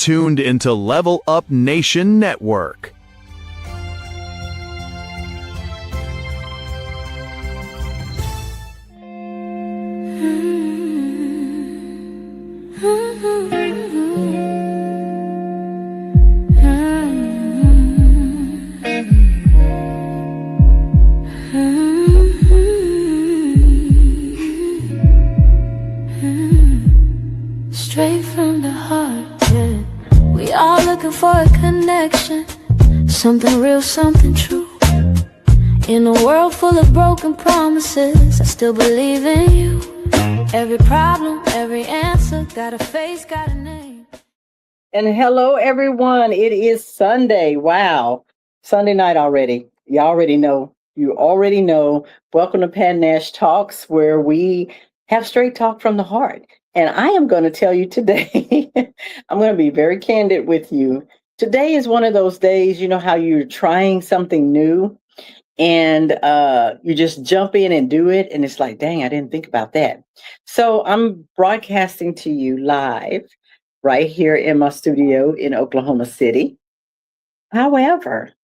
tuned into Level Up Nation Network. Straight from the heart, yeah. We all looking for a connection, something real, something true. In a world full of broken promises, I still believe in you. Every problem, every answer, got a face, got a name. And hello, everyone. It is Sunday. Wow. Sunday night already. You already know. Welcome to Pan Nash Talks, where we have straight talk from the heart. And I am going to tell you today, I'm going to be very candid with you. Today is one of those days, you know how you're trying something new and you just jump in and do it. And it's like, dang, I didn't think about that. So I'm broadcasting to you live right here in my studio in Oklahoma City. However,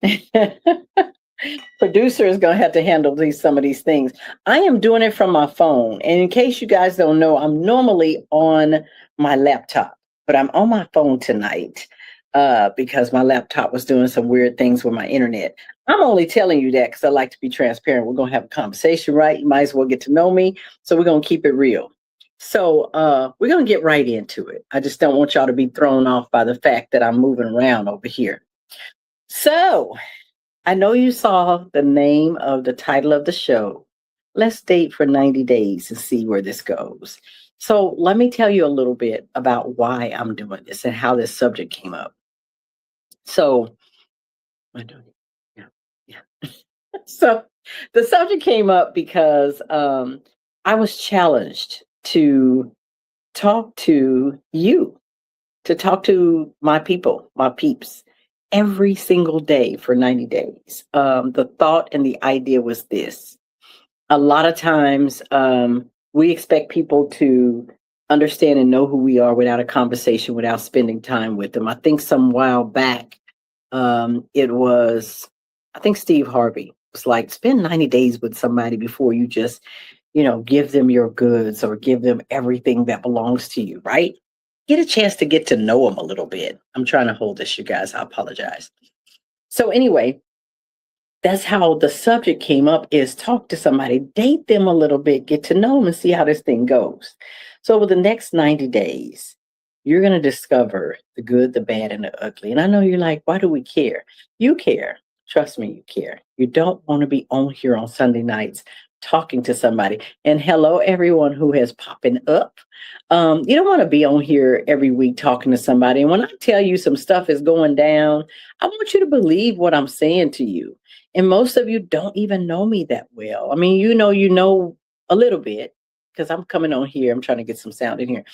producer is going to have to handle some of these things. I am doing it from my phone. And in case you guys don't know, I'm normally on my laptop, but I'm on my phone tonight because my laptop was doing some weird things with my internet. I'm only telling you that because I like to be transparent. We're going to have a conversation, right? You might as well get to know me. So we're going to keep it real. So we're going to get right into it. I just don't want y'all to be thrown off by the fact that I'm moving around over here. So I know you saw the name of the title of the show. Let's date for 90 days and see where this goes. So let me tell you a little bit about why I'm doing this and how this subject came up. So, So the subject came up because I was challenged to talk to you, to talk to my people, my peeps, every single day for 90 days. The thought and the idea was this. A lot of times we expect people to understand and know who we are without a conversation, without spending time with them. I think some while back, it was, I think Steve Harvey was like, spend 90 days with somebody before you just, give them your goods or give them everything that belongs to you, right? Get a chance to get to know them a little bit. I'm trying to hold this, you guys. I apologize. So anyway, that's how the subject came up, is talk to somebody, date them a little bit, get to know them and see how this thing goes. So over the next 90 days, you're going to discover the good, the bad, and the ugly. And I know you're like, why do we care? You care. Trust me, you care. You don't want to be on here on Sunday nights talking to somebody. And hello, everyone who has popping up. You don't want to be on here every week talking to somebody. And when I tell you some stuff is going down, I want you to believe what I'm saying to you. And most of you don't even know me that well. I mean, you know a little bit, because I'm coming on here. I'm trying to get some sound in here.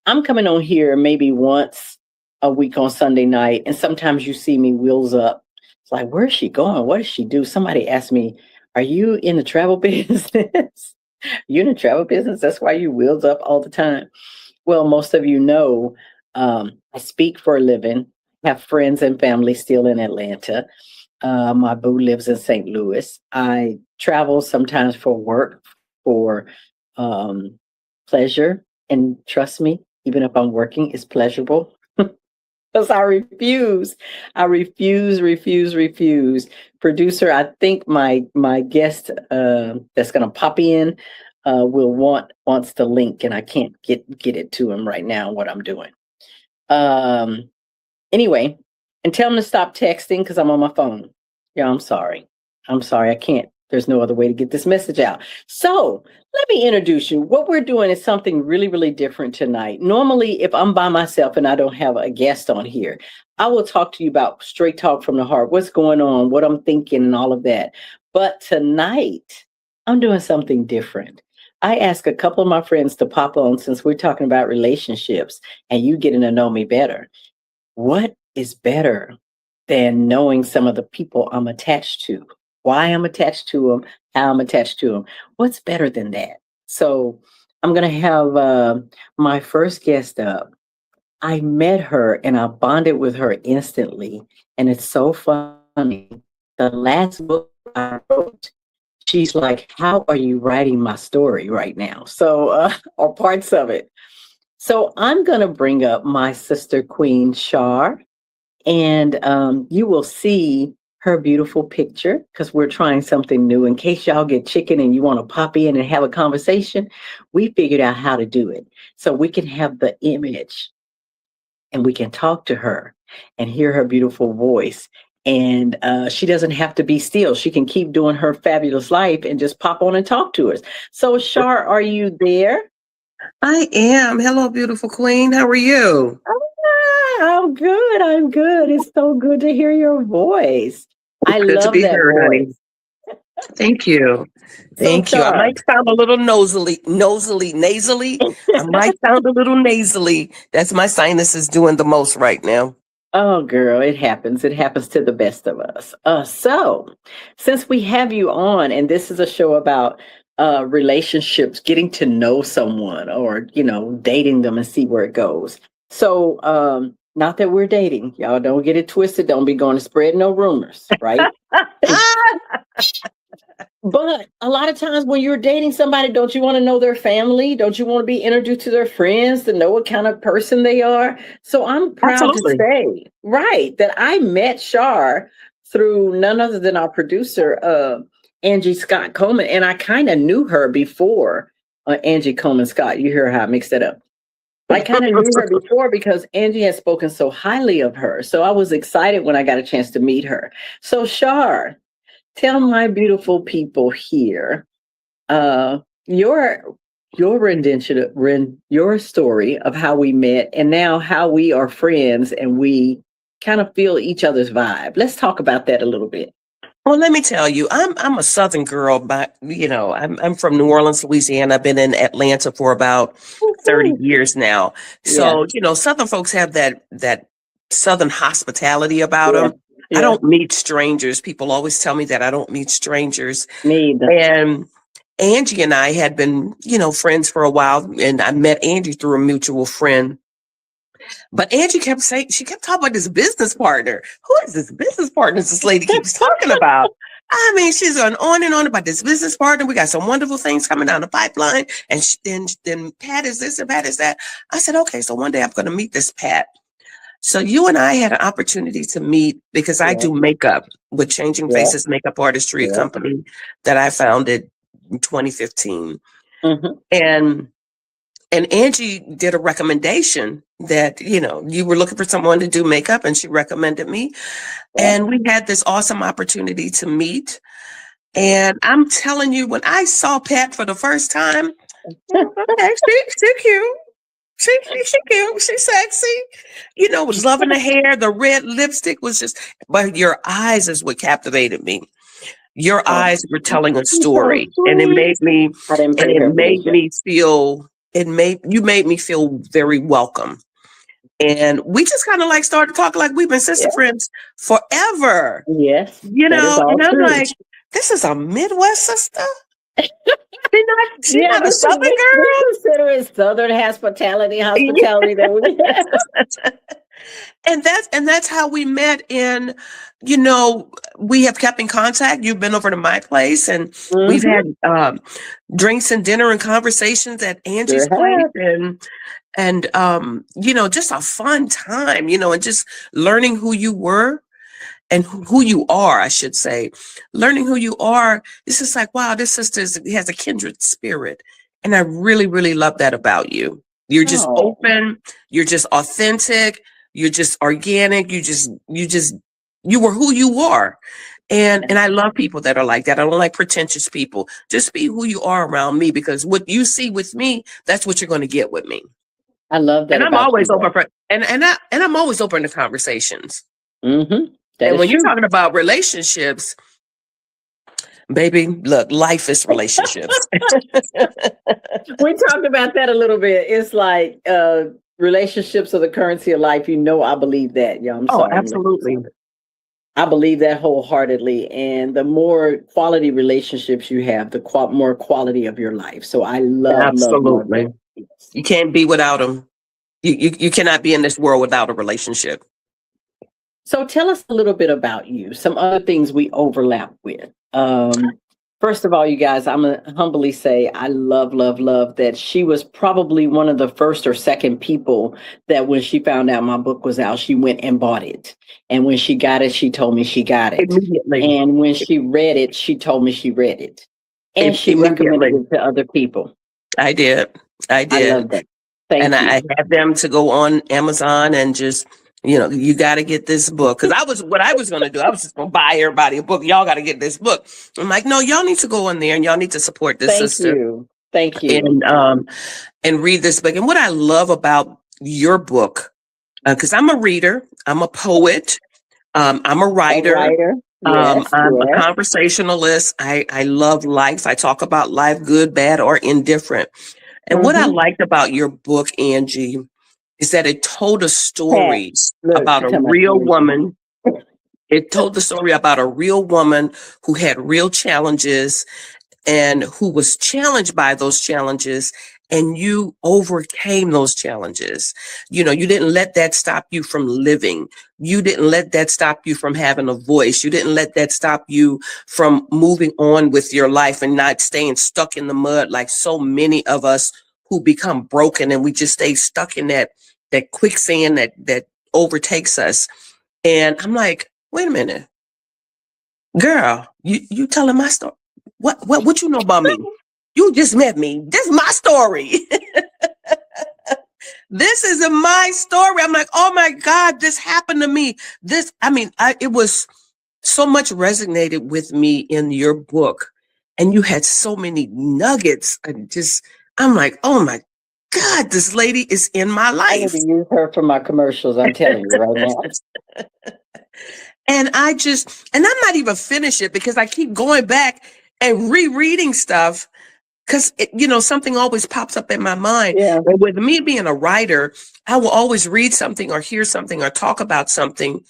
I'm coming on here maybe once a week on Sunday night. And sometimes you see me wheels up. It's like, where's she going? What does she do? Somebody asked me, are you in the travel business? You in the travel business? That's why you wheels up all the time. Well, most of you know, I speak for a living, have friends and family still in Atlanta. My boo lives in St. Louis. I travel sometimes for work, for pleasure. And trust me, even if I'm working, it's pleasurable. Because I refuse. Producer, I think my guest that's going to pop in wants the link, and I can't get it to him right now. What I'm doing. Anyway, and tell him to stop texting because I'm on my phone. Yeah, I'm sorry. I can't. There's no other way to get this message out. So let me introduce you. What we're doing is something really, really different tonight. Normally, if I'm by myself and I don't have a guest on here, I will talk to you about straight talk from the heart, what's going on, what I'm thinking, and all of that. But tonight, I'm doing something different. I asked a couple of my friends to pop on since we're talking about relationships and you getting to know me better. What is better than knowing some of the people I'm attached to? Why I'm attached to them, how I'm attached to them. What's better than that? So I'm going to have my first guest up. I met her and I bonded with her instantly. And it's so funny. The last book I wrote, she's like, "How are you writing my story right now?" So, or parts of it. So I'm going to bring up my sister, Queen Shar, and you will see her beautiful picture because we're trying something new. In case y'all get chicken and you want to pop in and have a conversation, we figured out how to do it. So we can have the image and we can talk to her and hear her beautiful voice. And she doesn't have to be still. She can keep doing her fabulous life and just pop on and talk to us. So, Shar, are you there? I am. Hello, beautiful queen. How are you? I'm good. I'm good. It's so good to hear your voice. I Good to love be that heard, honey. voice. Thank you. So, Thank you. I Shar, might sound a little nasally. I might sound a little nasally. That's my sinuses doing the most right now. oh, girl, it happens. It happens to the best of us. So, since we have you on, and this is a show about relationships, getting to know someone, or dating them and see where it goes. So, not that we're dating, y'all. Don't get it twisted. Don't be going to spread no rumors, right? But a lot of times when you're dating somebody, don't you want to know their family? Don't you want to be introduced to their friends to know what kind of person they are? So I'm proud to Absolutely. say, right, that I met Shar through none other than our producer, Angee Scott Coman. And I kind of knew her before Angee Coman Scott. You hear how I mixed it up. I kind of knew her before because Angee has spoken so highly of her. So I was excited when I got a chance to meet her. So, Shar, tell my beautiful people here uh, your your story of how we met and now how we are friends and we kind of feel each other's vibe. Let's talk about that a little bit. Well, let me tell you, I'm a Southern girl, but I'm from New Orleans, Louisiana. I've been in Atlanta for about 30 Woo-hoo. years now. Yeah, So, Southern folks have that Southern hospitality about yeah, them. I yeah. don't meet strangers. People always tell me that I don't meet strangers. Me either. And Angee and I had been, friends for a while, and I met Angee through a mutual friend. But Angee kept saying, she kept talking about this business partner. Who is this business partner this lady keeps talking about? I mean, she's going on and on about this business partner. We got some wonderful things coming down the pipeline. And then Pat is this and Pat is that. I said, okay, so one day I'm going to meet this Pat. So you and I had an opportunity to meet because I Yeah, do makeup with Changing yeah, Faces Makeup Artistry, a yeah. company that I founded in 2015. Hmm. And Angee did a recommendation that, you were looking for someone to do makeup, and she recommended me. Yeah. And we had this awesome opportunity to meet. And I'm telling you, when I saw Pat for the first time, okay, she cute. She cute. She's sexy. Was loving the hair. The red lipstick was just, but your eyes is what captivated me. Your Oh, eyes were telling a she's so story, and sweet. I didn't pay her attention. you made me feel very welcome. And we just kind of like started talking like we've been sister Yeah. friends forever, Yes, that is all and I'm true. like, this is a Midwest sister. She's Yeah, not a this is Southern we girl. consider it Southern hospitality, Yeah. hospitality that we have. And that's how we met. And we have kept in contact. You've been over to my place, and we've Hmm. had drinks and dinner and conversations at Angee's Sure place, have. and just a fun time, and just learning who you were and who you are, I should say. Learning who you are, it's just like, wow, this sister has a kindred spirit. And I really, really love that about you. You're just Oh, open, you're just authentic, you're just organic, you were who you are. And I love people that are like that. I don't like pretentious people. Just be who you are around me, because what you see with me, that's what you're going to get with me. I love that And I'm about you, always open though. for and I'm always open to conversations. That And is when you're true. talking about relationships, baby, look, life is relationships. We talked about that a little bit. It's like relationships are the currency of life. I believe that. Yeah, I'm Oh, sorry. absolutely. I believe that wholeheartedly. And the more quality relationships you have, the more quality of your life. So I love, love, love Absolutely. that. Yes. You can't be without them. You cannot be in this world without a relationship. So tell us a little bit about you, some other things we overlap with. First of all, you guys, I'm going to humbly say I love, love, love that she was probably one of the first or second people that when she found out my book was out, she went and bought it. And when she got it, she told me she got it. Immediately. And when she read it, she told me she read it. And she recommended it to other people. I did. I love that. Thank you. I had them to go on Amazon and just, you got to get this book. Because what I was going to do, I was just going to buy everybody a book. Y'all got to get this book. I'm like, no, y'all need to go in there and y'all need to support this sister. Thank you. And read this book. And what I love about your book, because I'm a reader, I'm a poet, I'm a writer. Yes, I'm a conversationalist. I love life. I talk about life, good, bad, or indifferent. And what I liked about your book, Angee, is that it told a story about a real woman. It told the story about a real woman who had real challenges and who was challenged by those challenges. And you overcame those challenges. You didn't let that stop you from living. You didn't let that stop you from having a voice. You didn't let that stop you from moving on with your life and not staying stuck in the mud like so many of us who become broken and we just stay stuck in that quicksand that overtakes us. And I'm like, wait a minute, girl, you telling my story? What you know about me? You just met me. This is my story. This is my story. I'm like, oh my God, this happened to me. It was so much resonated with me in your book. And you had so many nuggets. I'm like, oh my God, this lady is in my life. I need to use her for my commercials. I'm telling you right now. And I'm not even finished it because I keep going back and rereading stuff. Because, something always pops up in my mind. Yeah. And with me being a writer, I will always read something or hear something or talk about something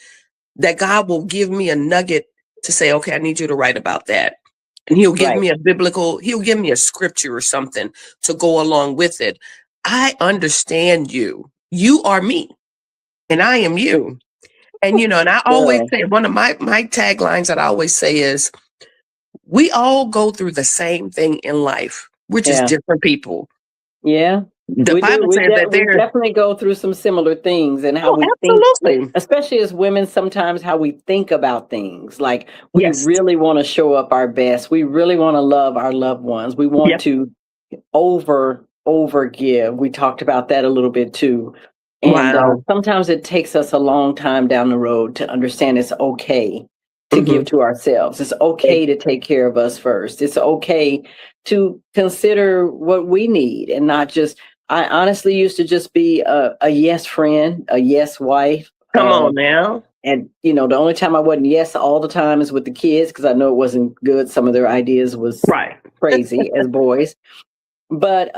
that God will give me a nugget to say, okay, I need you to write about that. And he'll give me he'll give me a scripture or something to go along with it. I understand you. You are me and I am you. And, and I always say, one of my taglines that I always say is, we all go through the same thing in life. We're just different people. Yeah. The Bible says that we definitely go through some similar things and how we think, especially as women, sometimes how we think about things. Like we really want to show up our best. We really want to love our loved ones. We want to over give. We talked about that a little bit too. And sometimes it takes us a long time down the road to understand it's okay to give to ourselves. It's okay to take care of us first. It's okay to consider what we need and not just, I honestly used to just be a yes friend, a yes wife. Come on now. And, the only time I wasn't yes all the time is with the kids because I know it wasn't good. Some of their ideas was crazy as boys. But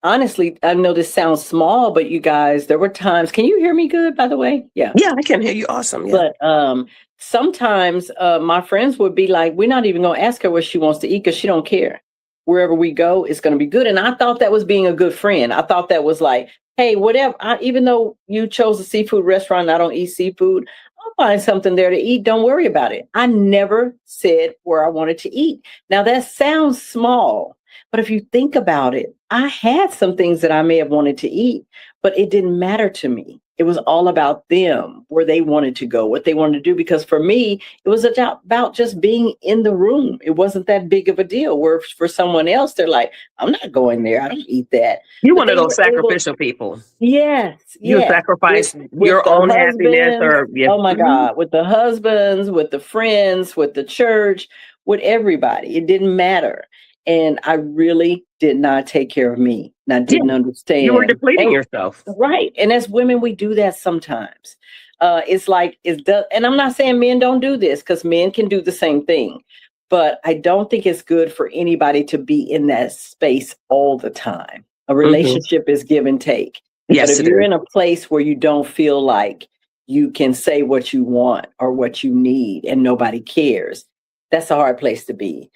honestly, I know this sounds small, but you guys, there were times, can you hear me good, by the way? Yeah. Yeah, I can hear you. Awesome. Yeah. But sometimes my friends would be like, we're not even going to ask her what she wants to eat because she don't care. Wherever we go, it's going to be good. And I thought that was being a good friend. I thought that was like, hey, whatever, even though you chose a seafood restaurant and I don't eat seafood, I'll find something there to eat. Don't worry about it. I never said where I wanted to eat. Now that sounds small, but if you think about it, I had some things that I may have wanted to eat, but it didn't matter to me. It was all about them, where they wanted to go, what they wanted to do. Because for me, it was about just being in the room. It wasn't that big of a deal. Where for someone else, they're like, I'm not going there. I don't eat that. You're one of those sacrificial people. Yes. You sacrifice your own happiness oh my God, with the husbands, with the friends, with the church, with everybody. It didn't matter. And I really did not take care of me. And I didn't understand. You were depleting yourself. Right. And as women, we do that sometimes. And I'm not saying men don't do this because men can do the same thing. But I don't think it's good for anybody to be in that space all the time. A relationship is give and take. Yes, but if you're in a place where you don't feel like you can say what you want or what you need and nobody cares, that's a hard place to be.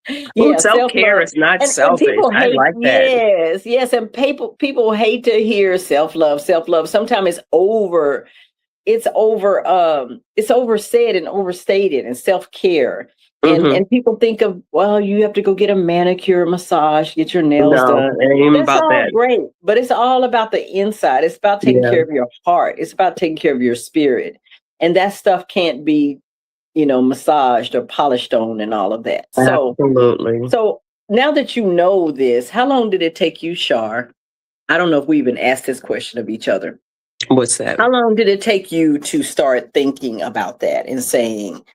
Ooh, Yeah, self-care self-love. is not And selfish. people I hate, like that. yes, and people hate to hear self-love, self-love. Sometimes it's oversaid and overstated, and self-care. Hmm. And people think of, well, you have to go get a manicure, massage, get your nails No, done. it ain't even That's about all that. great, but it's all about the inside. It's about taking Yeah, care of your heart. It's about taking care of your spirit. And that stuff can't be, massaged or polished on and all of that. absolutely. So now that you know this, how long did it take you, Shar? I don't know if we even asked this question of each other. What's that? How long did it take you to start thinking about that and saying,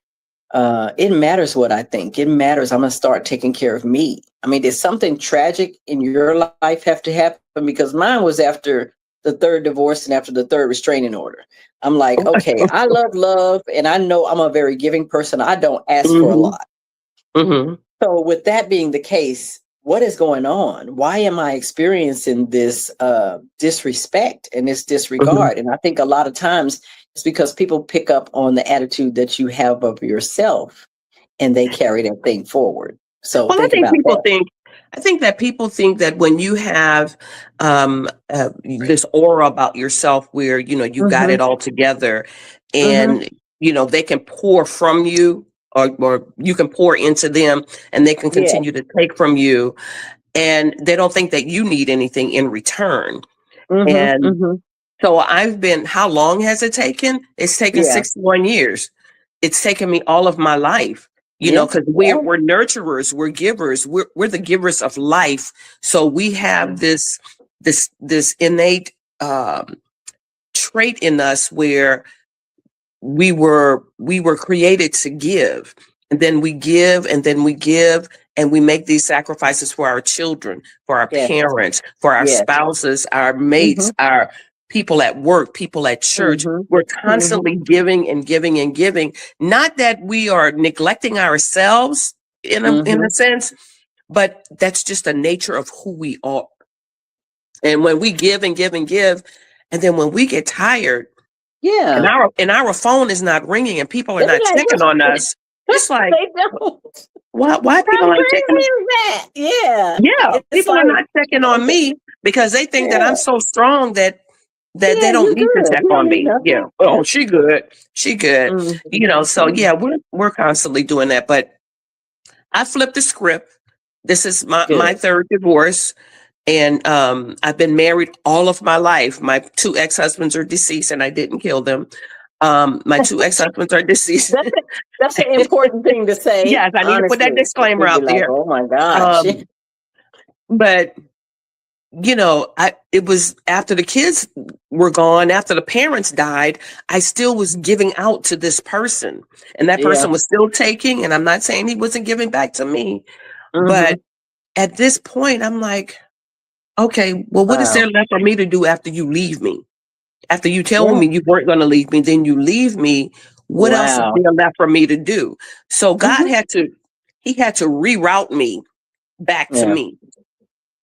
it matters what I think. It matters. I'm going to start taking care of me. I mean, did something tragic in your life have to happen? Because mine was after the third divorce and after the third restraining order. I'm like, okay, I love love, and I know I'm a very giving person. I don't ask for a Hmm. lot. Hmm. So, with that being the case, what is going on? Why am I experiencing this disrespect and this Hmm. disregard? And I think a lot of times it's because people pick up on the attitude that you have of yourself, and they carry that thing forward. So, Well, think about that. I think that people think that when you have this aura about yourself where, you got Mm-hmm, it all together mm-hmm. and, they can pour from you or you can pour into them and they can Yeah. continue to take from you. And they don't think that you need anything in return. Mm-hmm, And mm-hmm. so how long has it taken? It's taken Yeah. 61 years. It's taken me all of my life, Yeah. because we're nurturers, we're givers, we're the givers of life. So we have this innate trait in us where we were created to give, and then we give, and then we give, and we make these sacrifices for our children, for our Yes. parents, for our Yes. spouses, our Mm-hmm, mates, our people at work, people at church. mm-hmm, We're mm-hmm, constantly giving and giving and giving. Not that we are neglecting ourselves in a mm-hmm. sense, but that's just the nature of who we are. And when we give and give and give, and then when we get tired, and Yeah. our phone is not ringing and people are They be not like, checking on us, it's like, they don't. why How people ain't checking? crazy is that? Yeah. Yeah, It's people are like, not checking on me because they think that I'm yeah, so strong that they yeah, don't you need to good. check You don't on need me. Yeah. nothing. Oh, she good. She good. So Mm-hmm. yeah, we're constantly doing that. But I flipped the script. This is my Good. third divorce. And I've been married all of my life. My two ex-husbands are deceased and I didn't kill them. My two ex-husbands are deceased. That's an important thing to say, Yes, I need to put that honestly. disclaimer They'd be out like, there. oh my gosh. Um, but it was after the kids were gone, after the parents died, I still was giving out to this person, and that Yeah. person was still taking. And I'm not saying he wasn't giving back to me, Mm-hmm. but at this point, I'm like, okay, well, what is there Wow. left for me to do after you leave me? After you tell Yeah. me you weren't going to leave me, then you leave me. What else is Wow. there left for me to do? So Mm-hmm. He had to reroute me back to Yeah. me.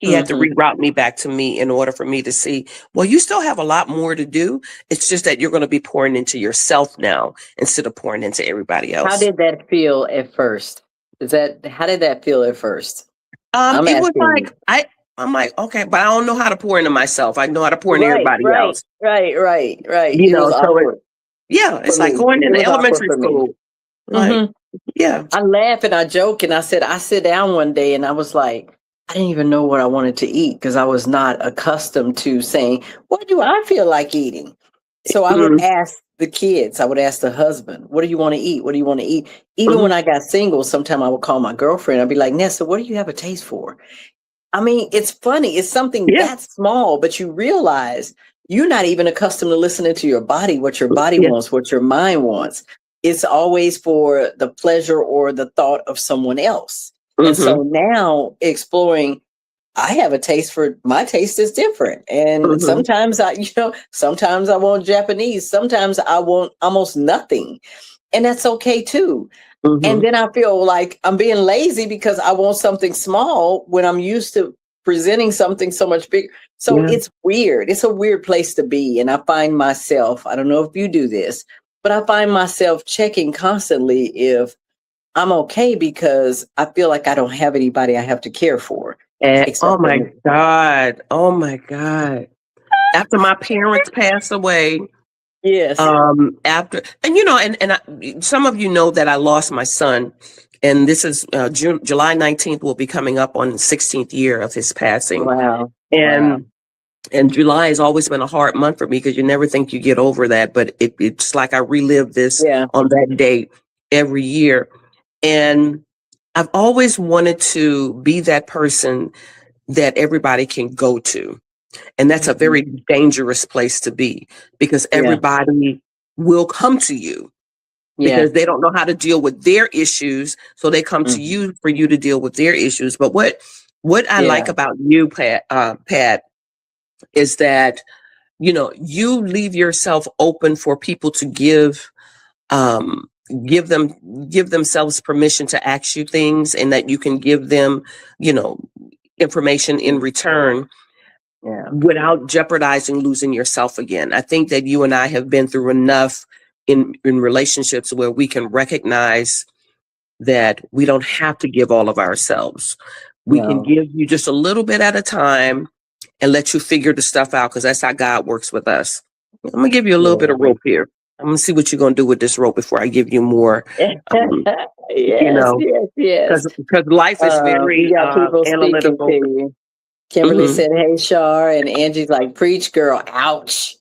He had to Mm-hmm. reroute me back to me in order for me to see, well, you still have a lot more to do. It's just that you're going to be pouring into yourself now instead of pouring into everybody How else. did that feel at first? How did that feel at first? I'm It was asking you. like I'm like, okay, but I don't know how to pour into myself. I know how to pour into Right, everybody right, else. right, right, right. It was So awkward for it's like me. going It into was awkward elementary for me. school. Like, Hmm. yeah. I laugh and I joke and I said, I sit down one day and I was like, I didn't even know what I wanted to eat because I was not accustomed to saying, what do I feel like eating? So I would Mm-hmm. ask the kids, I would ask the husband, what do you want to eat? What do you want to eat? Even Mm-hmm. when I got single, sometimes I would call my girlfriend. I'd be like, Nessa, what do you have a taste for? I mean, it's funny. It's something Yeah. that small, but you realize you're not even accustomed to listening to your body, what your body Yeah. wants, what your mind wants. It's always for the pleasure or the thought of someone else. And Mm-hmm. so now exploring, I have a taste for my taste is different. And Mm-hmm. sometimes I want Japanese, sometimes I want almost nothing. And that's okay too. And Mm-hmm. then I feel like I'm being lazy because I want something small when I'm used to presenting something so much bigger. So Yeah. it's weird. It's a weird place to be. And I find myself, I don't know if you do this, but I find myself checking constantly if I'm okay because I feel like I don't have anybody I have to care for. And oh Except for my me. God. Oh my God. After my parents passed away, Yes. after, and some of you know that I lost my son, and this is July 19th will be coming up on the 16th year of his passing. Wow. Wow. And July has always been a hard month for me because you never think you get over that, but it's like I relive this Yeah. on that date every year. And I've always wanted to be that person that everybody can go to. And that's a very dangerous place to be because Yeah. everybody will come to you Yeah. because they don't know how to deal with their issues. So they come to you for you to deal with their issues. But what I like about you, Pat, is that, you leave yourself open for people to give themselves permission to ask you things, and that you can give them, information in return. Yeah. Without jeopardizing losing yourself again. I think that you and I have been through enough in relationships where we can recognize that we don't have to give all of ourselves. We can No. give you just a little bit at a time and let you figure the stuff out, because that's how God works with us. I'm going to give you a little bit of rope here. I'm going to see what you're going to do with this rope before I give you more. Yes. Yes. Because life is very You got people speaking analytical. to you. Kimberly Mhm. said, "Hey, Shar," and Angie's like, "Preach, girl. Ouch."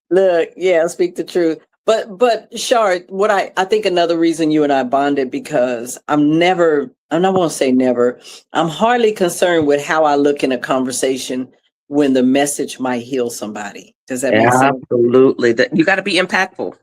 Look, yeah, speak the truth. But Shar, what I think another reason you and I bonded, because I'm not want to say never, I'm hardly concerned with how I look in a conversation when the message might heal somebody. Does that make sense? Absolutely. That you got to be impactful.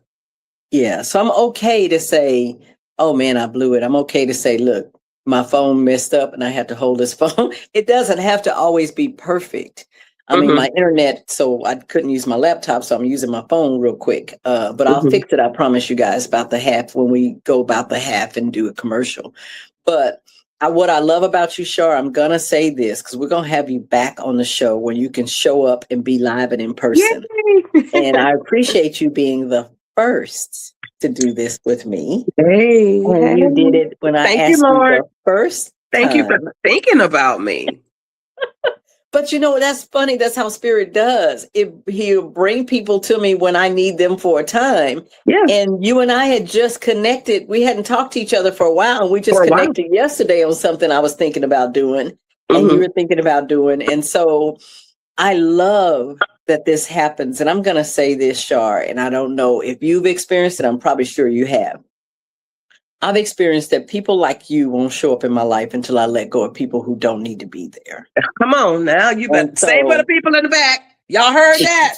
Yeah. So I'm okay to say, "Oh man, I blew it." I'm okay to say, "Look, my phone messed up and I had to hold this phone." It doesn't have to always be perfect. I mean, my internet, so I couldn't use my laptop, so I'm using my phone real quick. But I'll fix it. I promise you guys about the half when we go about the half and do a commercial. But what I love about you, Shar, I'm gonna say this because we're gonna have you back on the show where you can show up and be live and in person. And I appreciate you being the first to do this with me. Hey, And you did it when I Thank asked you, Lord. you the first Thank you for time. thinking about me. But that's funny. That's how Spirit does. He'll bring people to me when I need them for a time. Yeah. And you and I had just connected. We hadn't talked to each other for a while. And we just For a while. connected yesterday on something I was thinking about doing and you were thinking about doing. And so I love that this happens. And I'm going to say this, Shar, and I don't know if you've experienced it. I'm probably sure you have. I've experienced that people like you won't show up in my life until I let go of people who don't need to be there. Come on now. You better And say for the people in the back. Y'all heard that?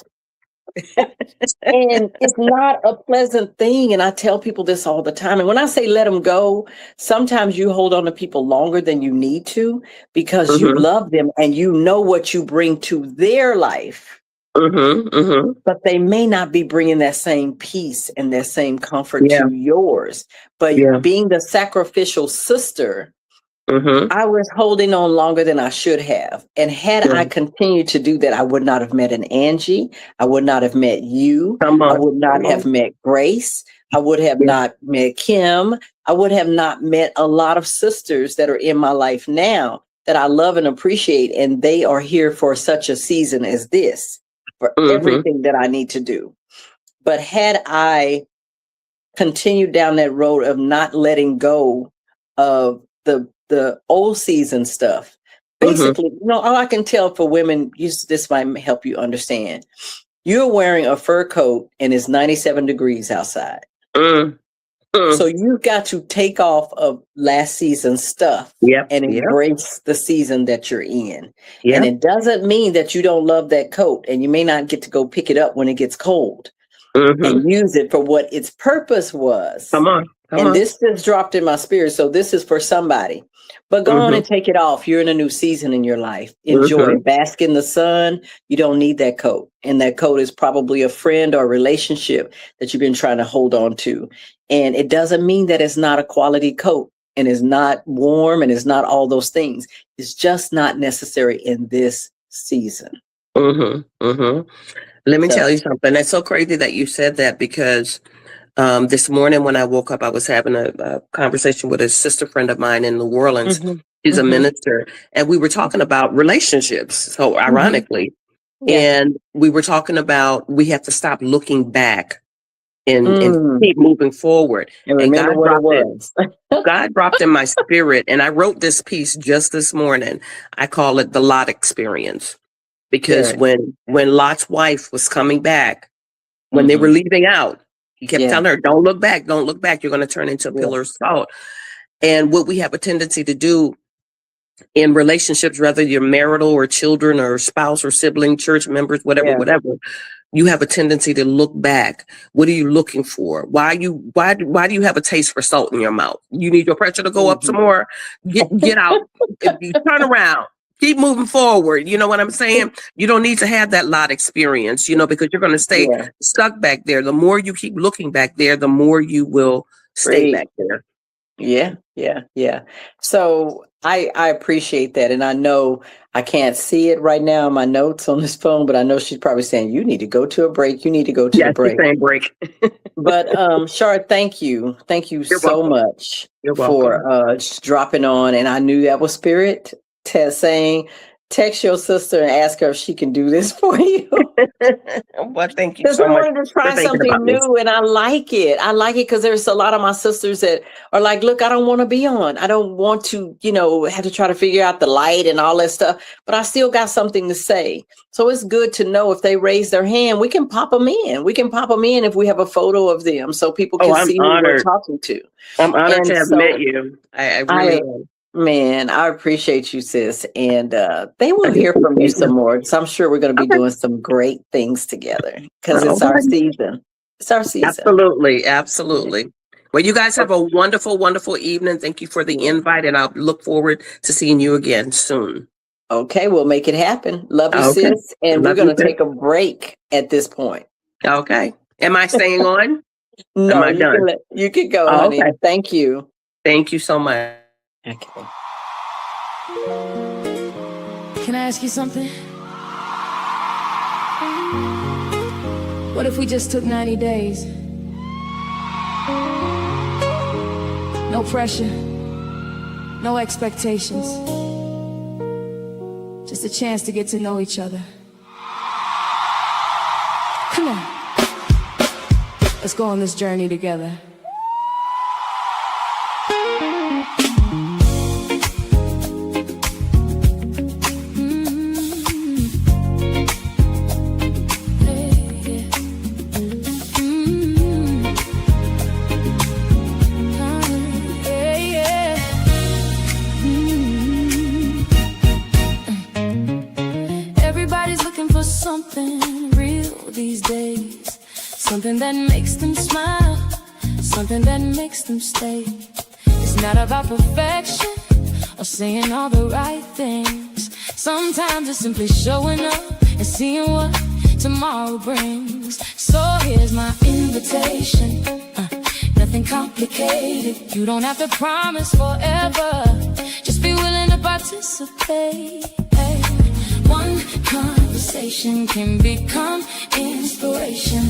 And it's not a pleasant thing. And I tell people this all the time. And when I say let them go, sometimes you hold on to people longer than you need to because you love them and you know what you bring to their life. But they may not be bringing that same peace and that same comfort to yours. But being the sacrificial sister, I was holding on longer than I should have. And had I continued to do that, I would not have met an Angee. I would not have met you. I would not have met Grace. I would have not met Kim. I would have not met a lot of sisters that are in my life now that I love and appreciate. And they are here for such a season as this, for everything that I need to do. But had I continued down that road of not letting go of the old season stuff, basically, all I can tell for women, this might help you understand. You're wearing a fur coat and it's 97 degrees outside. So you've got to take off of last season's stuff and embrace the season that you're in. And it doesn't mean that you don't love that coat and you may not get to go pick it up when it gets cold and use it for what its purpose was. Come on. This just dropped in my spirit. So this is for somebody. But go on and take it off. You're in a new season in your life. Enjoy it. Bask in the sun. You don't need that coat. And that coat is probably a friend or a relationship that you've been trying to hold on to. And it doesn't mean that it's not a quality coat and it's not warm and it's not all those things. It's just not necessary in this season. Let me tell you something. That's so crazy that you said that because This morning when I woke up, I was having a conversation with a sister friend of mine in New Orleans. Mhm. She's a Mhm. minister, and we were talking about relationships. So ironically, Yeah. and we were talking about we have to stop looking back and Mm. keep moving forward. And And remember what it was. God dropped in my spirit, and I wrote this piece just this morning. I call it the Lot experience, because Good. when Lot's wife was coming back, when they were Mhm. leaving out, he kept Yeah. telling her, "Don't look back, don't look back. You're going to turn into a Yeah. pillar of salt." And what we have a tendency to do in relationships, whether you're marital or children or spouse or sibling, church members, whatever, Yeah. whatever, you have a tendency to look back. What are you looking for? Why do you have a taste for salt in your mouth? You need your pressure to go up some Mhm. more. Get out. If you turn around. Keep moving forward. You know what I'm saying? You don't need to have that lot experience, because you're going to stay Yeah. stuck back there. The more you keep looking back there, the more you will stay Great. back there. Yeah. Yeah. Yeah. So I appreciate that. And I know I can't see it right now in my notes on this phone, but I know she's probably saying, you need to go to a break. You need to go to the Yes, the break. same break. But Shar, thank you. Thank you You're so welcome. much You're for welcome. just dropping on. And I knew that was spirit saying, text your sister and ask her if she can do this for you. Well, thank you Because so we much wanted to for try thinking something about me. new, and I like it. I like it because there's a lot of my sisters that are like, look, I don't want to be on. I don't want to, have to try to figure out the light and all that stuff, but I still got something to say. So it's good to know if they raise their hand, we can pop them in. We can pop them in if we have a photo of them so people can I'm see who we're honored. talking to. I'm honored to And have met you. I really am. Man, I appreciate you, sis. And they I will do hear from you appreciate some you. more. So I'm sure we're going to be Okay. doing some great things together because All it's our right. season. It's our season. Absolutely. Yeah. Absolutely. Well, you guys have a wonderful, wonderful evening. Thank you for the Yeah. invite, and I'll look forward to seeing you again soon. Okay, we'll make it happen. Love you, Okay. sis. And we're Love you going to too. take a break at this point. Okay. Am I staying on? Am No, I done? you can go, Oh, honey. okay. Thank you. Thank you so much. Okay. Can I ask you something? What if we just took 90 days? No pressure, no expectations. Just a chance to get to know each other. Come on. Let's go on this journey together. Everybody's looking for something real these days. Something that makes them smile, something that makes them stay. It's not about perfection or saying all the right things. Sometimes it's simply showing up and seeing what tomorrow brings. So here's my invitation, nothing complicated. You don't have to promise forever, just be willing to participate. Hey. One conversation can become inspiration.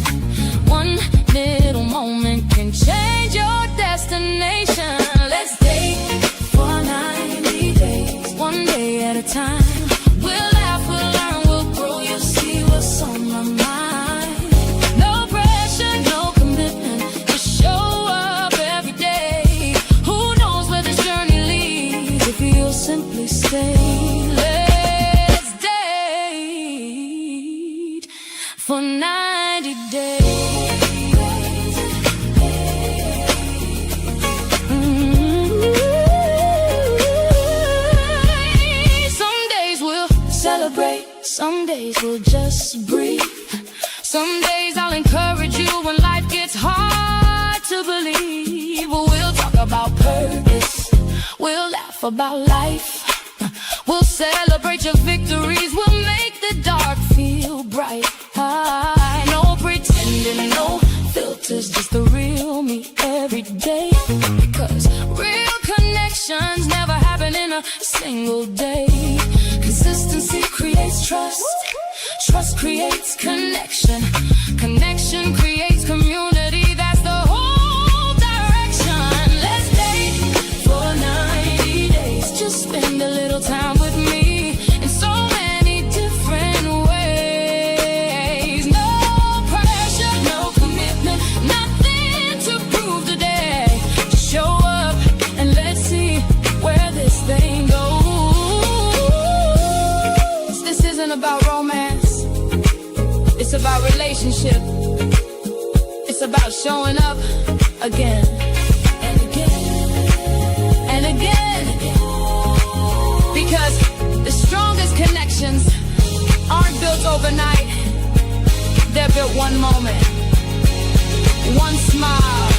One little moment can change your destination. Let's date for 90 days, one day at a time. We'll laugh, we'll learn, we'll grow. You'll see what's on my mind. No pressure, no commitment. Just show up every day. Who knows where this journey leads if you'll simply stay. For 90 days. Some days we'll celebrate, some days we'll just breathe. Some days I'll encourage you when life gets hard to believe. We'll talk about purpose, we'll laugh about life. We'll celebrate your victories, we'll make the dark feel bright. No pretending, no filters, just the real me every day. Because real connections never happen in a single day. Consistency creates trust, trust creates connection, connection creates community. That's the whole about romance. It's about relationship. It's about showing up again and again and again. Because the strongest connections aren't built overnight. They're built one moment, one smile,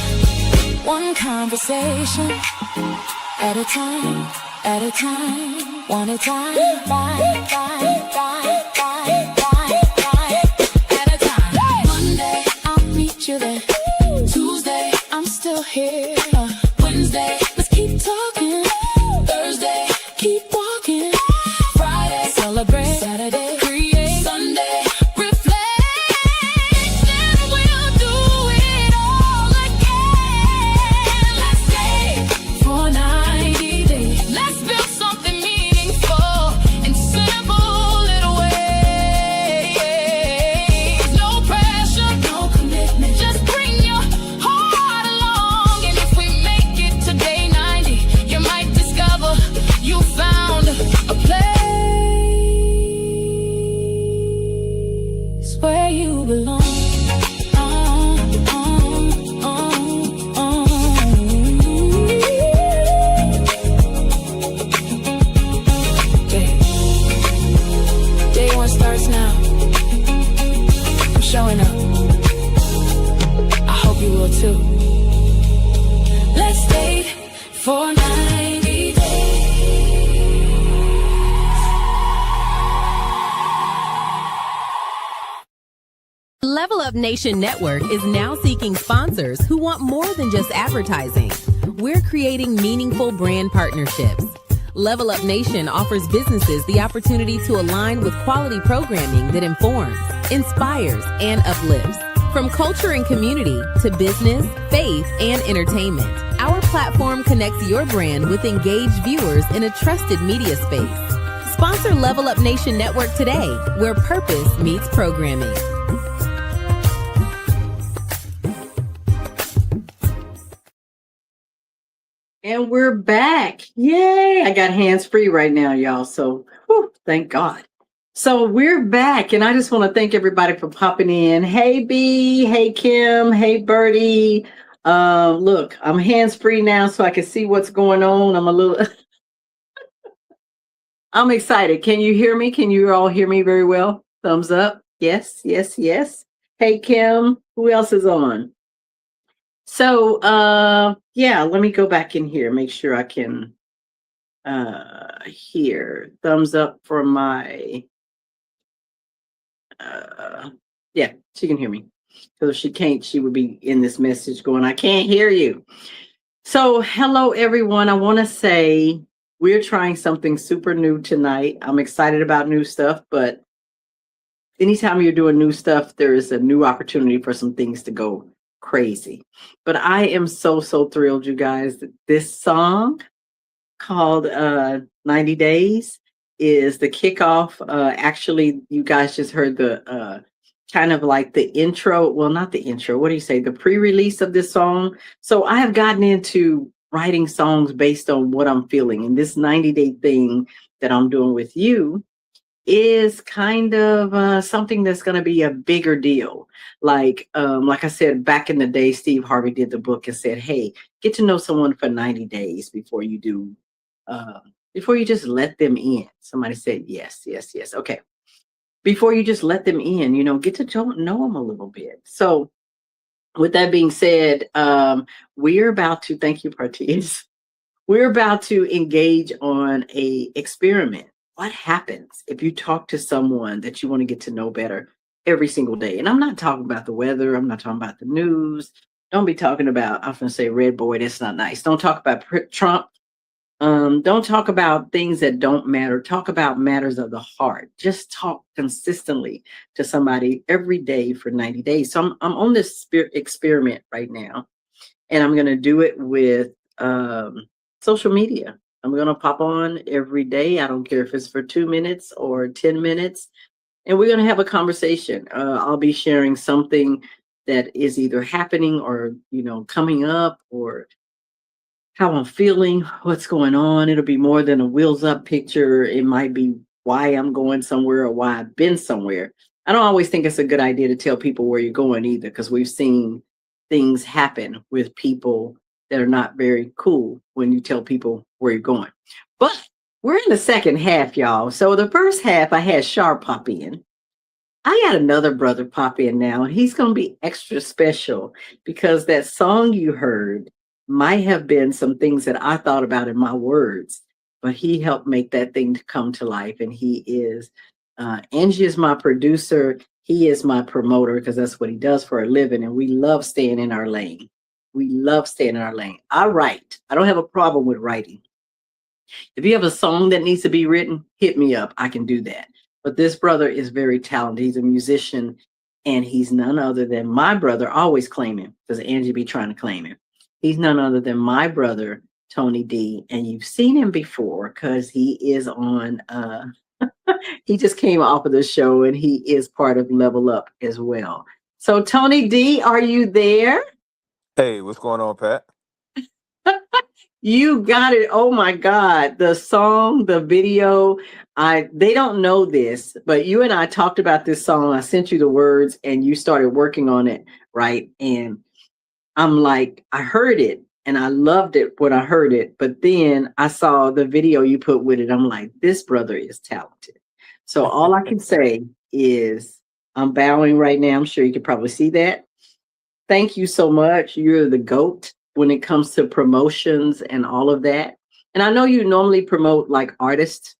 one conversation at a time, at a time, one at a time, at a time. Monday, I'll meet you there. Tuesday, I'm still here. Wednesday, let's keep talking. Thursday, keep walking. Friday, celebrate. Saturday, create. Sunday, reflect. Then we'll do it all again. Let's stay for 90 days. Let's build something meaningful in simple little ways. No pressure, no commitment. Just bring your heart along. And if we make it to day 90, you might discover you found a place where you belong. Day one starts now. I'm showing up. I hope you will too. Let's stay for 90 days. Level Up Nation Network is now seeking sponsors who want more than just advertising. We're creating meaningful brand partnerships. Level Up Nation offers businesses the opportunity to align with quality programming that informs, inspires, and uplifts. From culture and community to business, faith, and entertainment, our platform connects your brand with engaged viewers in a trusted media space. Sponsor Level Up Nation Network today, where purpose meets programming. And we're back. Yay. I got hands free right now, y'all. So thank God. So we're back. And I just want to thank everybody for popping in. Hey, B. Hey, Kim. Hey, Birdie. Look, I'm hands free now so I can see what's going on. I'm a little, I'm excited. Can you hear me? Can you all hear me very well? Thumbs up. Yes, yes, yes. Hey, Kim. Who else is on? So, yeah, let me go back in here, make sure I can hear. Thumbs up for my, yeah, she can hear me. Because if she can't, she would be in this message going, I can't hear you. So, hello, everyone. I want to say we're trying something super new tonight. I'm excited about new stuff, but anytime you're doing new stuff, there is a new opportunity for some things to go crazy. But I am so thrilled, you guys, that this song called 90 Days is the kickoff. Actually, you guys just heard the kind of like the intro. Well, not the intro. What do you say? The pre-release of this song. So I have gotten into writing songs based on what I'm feeling. And this 90-day thing that I'm doing with you is kind of something that's going to be a bigger deal. Like I said, back in the day, Steve Harvey did the book and said, hey, get to know someone for 90 days before you do, before you just let them in. Somebody said, yes. Okay. Before you just let them in, get to know them a little bit. So with that being said, we're about to, thank you, Parties. We're about to engage on a experiment. What happens if you talk to someone that you want to get to know better every single day? And I'm not talking about the weather. I'm not talking about the news. Don't be talking about, I'm going to say red boy, that's not nice. Don't talk about Trump. Don't talk about things that don't matter. Talk about matters of the heart. Just talk consistently to somebody every day for 90 days. So I'm on this experiment right now, and I'm going to do it with social media. I'm going to pop on every day. I don't care if it's for 2 minutes or 10 minutes. And we're going to have a conversation. I'll be sharing something that is either happening or, coming up, or how I'm feeling, what's going on. It'll be more than a wheels up picture. It might be why I'm going somewhere or why I've been somewhere. I don't always think it's a good idea to tell people where you're going either, because we've seen things happen with people that are not very cool when you tell people where you're going. But we're in the second half, y'all. So the first half, I had Shar pop in. I got another brother pop in now, and he's going to be extra special because that song you heard might have been some things that I thought about in my words, but he helped make that thing to come to life. And he is, Angee is my producer. He is my promoter because that's what he does for a living. And we love staying in our lane. We love staying in our lane. I write. I don't have a problem with writing. If you have a song that needs to be written, hit me up. I can do that. But this brother is very talented. He's a musician, and he's none other than my brother. I always claim him because Angee be trying to claim him. He's none other than my brother, Tony D. And you've seen him before because he is on he just came off of the show and he is part of Level Up as well. So Tony D, are you there? Hey, what's going on, Pat? You got it. Oh my God. The song, the video. They don't know this, but you and I talked about this song. I sent you the words and you started working on it, right? And I'm like, I heard it and I loved it when I heard it. But then I saw the video you put with it. I'm like, this brother is talented. So all I can say is I'm bowing right now. I'm sure you can probably see that. Thank you so much. You're the GOAT when it comes to promotions and all of that. And I know you normally promote like artists.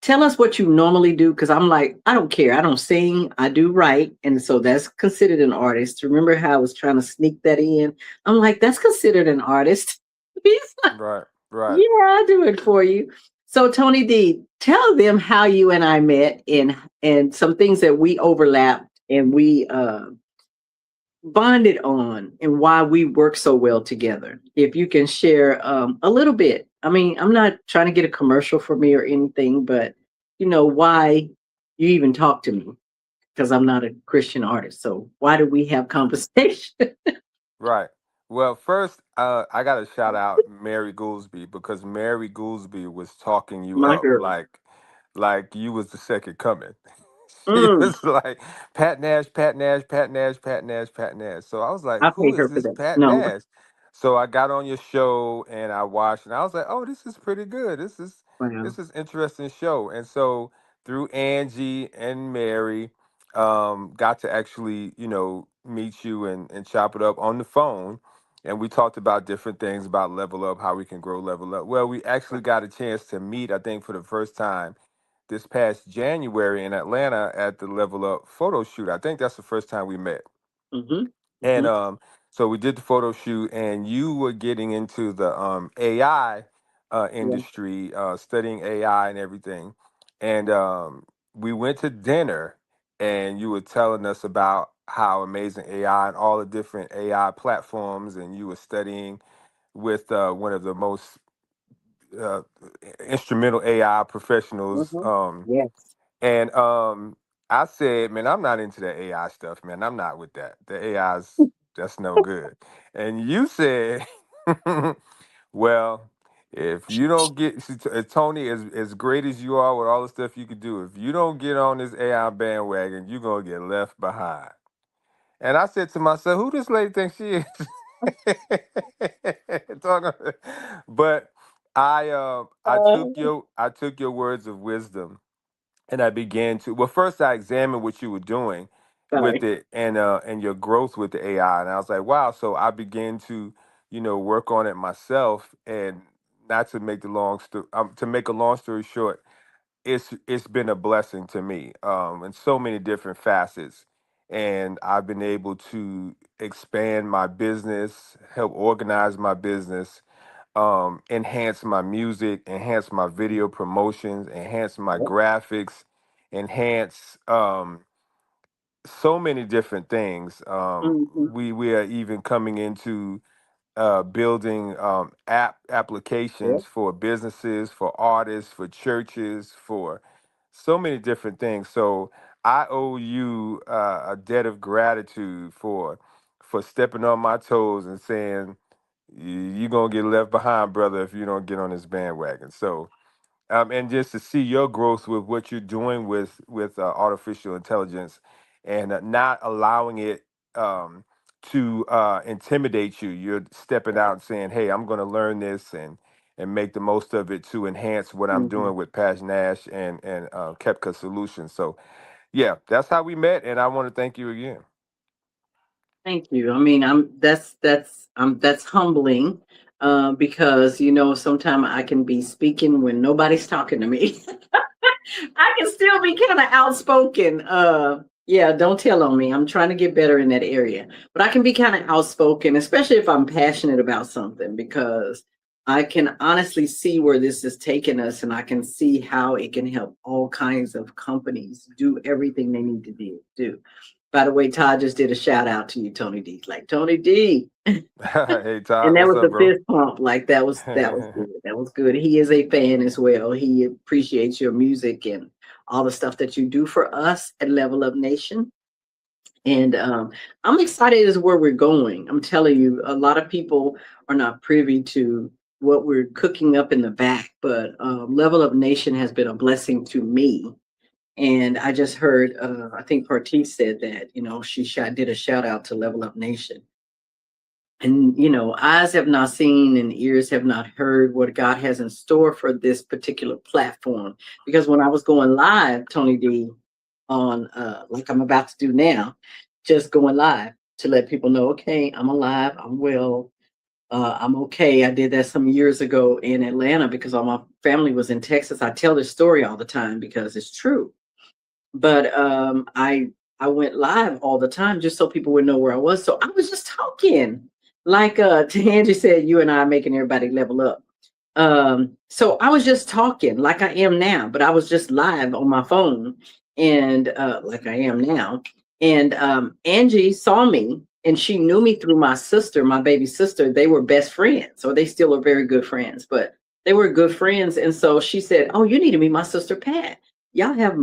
Tell us what you normally do, because I'm like, I don't care. I don't sing. I do write. And so that's considered an artist. Remember how I was trying to sneak that in? I'm like, that's considered an artist. He's like, Right, right. yeah, I'll do it for you. So Tony D, tell them how you and I met and some things that we overlapped and we bonded on and why we work so well together. If you can share a little bit. I mean, I'm not trying to get a commercial for me or anything, but you know why you even talk to me, because I'm not a Christian artist. So why do we have conversation? Right. Well, first, I got to shout out Mary Goolsby because Mary Goolsby was talking you My up girl. like you was the second coming. She Mm, was like Pat Nash, Pat Nash, Pat Nash, Pat Nash, Pat Nash. So I was like, I pay who is her for this that. Pat No. Nash? So I got on your show and I watched and I was like, oh, this is pretty good. Wow. This is interesting show. And so through Angee and Mary, got to actually, meet you and chop it up on the phone. And we talked about different things about level up, how we can grow level up. Well, we actually got a chance to meet, I think, for the first time this past January in Atlanta at the Level Up photo shoot. I think that's the first time we met. Mm-hmm. And Mm-hmm. so we did the photo shoot, and you were getting into the AI Yeah. industry, studying AI and everything. And we went to dinner, and you were telling us about how amazing AI and all the different AI platforms, and you were studying with one of the most uh, instrumental AI professionals. Mm-hmm. Yes. And I said, man, I'm not into that AI stuff, man. I'm not with that. The AI's that's no good. And you said, well, if you don't get Tony, as great as you are with all the stuff you could do, if you don't get on this AI bandwagon, you're gonna get left behind. And I said to myself, who this lady thinks she is? Talking- but I took your words of wisdom and I began to well first I examined what you were doing with Sorry. it and your growth with the AI and I was like wow so I began to work on it myself and not to make the long story to make a long story short it's been a blessing to me in so many different facets and I've been able to expand my business help organize my business enhance my music, enhance my video promotions, enhance my Yep. graphics, enhance so many different things. Mm-hmm. We are even coming into building applications Yep. for businesses, for artists, for churches, for so many different things. So I owe you a debt of gratitude for stepping on my toes and saying you're gonna get left behind, brother, if you don't get on this bandwagon. So And just to see your growth with what you're doing with artificial intelligence, and not allowing it to intimidate you. You're stepping out and saying, "Hey, I'm going to learn this and make the most of it to enhance what I'm Mhm. doing with Patch Nash and Kepka Solutions." So yeah, that's how we met, and I want to thank you again. Thank you. I mean, that's humbling, because sometimes I can be speaking when nobody's talking to me. I can still be kind of outspoken. Yeah, don't tell on me. I'm trying to get better in that area. But I can be kind of outspoken, especially if I'm passionate about something, because I can honestly see where this is taking us, and I can see how it can help all kinds of companies do everything they need to do. By the way, Todd just did a shout out to you, Tony D. Like Tony D. Hey And Todd, that what's was up, a bro? fist pump. Like that was good. That was good. He is a fan as well. He appreciates your music and all the stuff that you do for us at Level Up Nation. And I'm excited as where we're going. I'm telling you, a lot of people are not privy to what we're cooking up in the back, but Level Up Nation has been a blessing to me. And I just heard, I think Party said that, did a shout out to Level Up Nation. And eyes have not seen and ears have not heard what God has in store for this particular platform. Because when I was going live, Tony D, on like I'm about to do now, just going live to let people know, okay, I'm alive, I'm well, I'm okay. I did that some years ago in Atlanta because all my family was in Texas. I tell this story all the time because it's true. But I went live all the time just so people would know where I was. So I was just talking. Like Angie said, you and I are making everybody level up. So I was just talking like I am now, but I was just live on my phone, and like I am now. And Angee saw me, and she knew me through my sister, my baby sister. They were best friends, or they still are very good friends, but they were good friends. And so she said, "Oh, you need to meet my sister Pat. Y'all have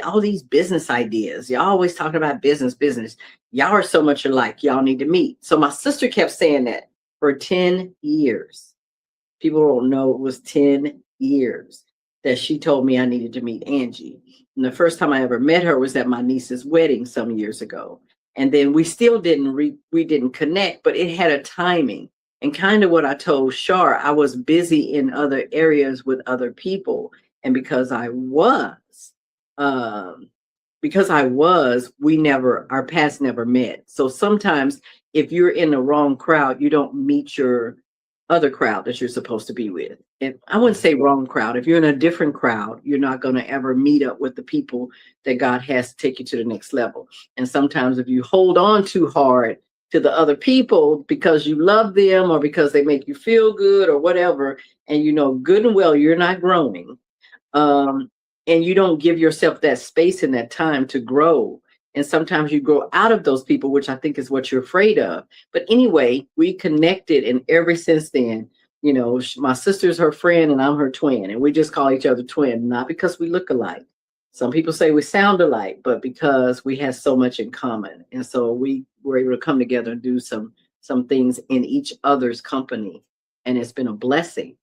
all these business ideas. Y'all always talking about business. Y'all are so much alike. Y'all need to meet." So my sister kept saying that for 10 years. People don't know it was 10 years that she told me I needed to meet Angee. And the first time I ever met her was at my niece's wedding some years ago. And then we still we didn't connect, but it had a timing. And kind of what I told Shar, I was busy in other areas with other people. And um, because I was, our paths never met. So sometimes if you're in the wrong crowd, you don't meet your other crowd that you're supposed to be with. And I wouldn't say wrong crowd. If you're in a different crowd, you're not going to ever meet up with the people that God has to take you to the next level. And sometimes if you hold on too hard to the other people because you love them or because they make you feel good or whatever, and you know good and well you're not growing, um, and you don't give yourself that space and that time to grow. And sometimes you grow out of those people, which I think is what you're afraid of. But anyway, we connected, and ever since then, my sister's her friend and I'm her twin, and we just call each other twin, not because we look alike. Some people say we sound alike, but because we have so much in common, and so we were able to come together and do some things in each other's company, and it's been a blessing.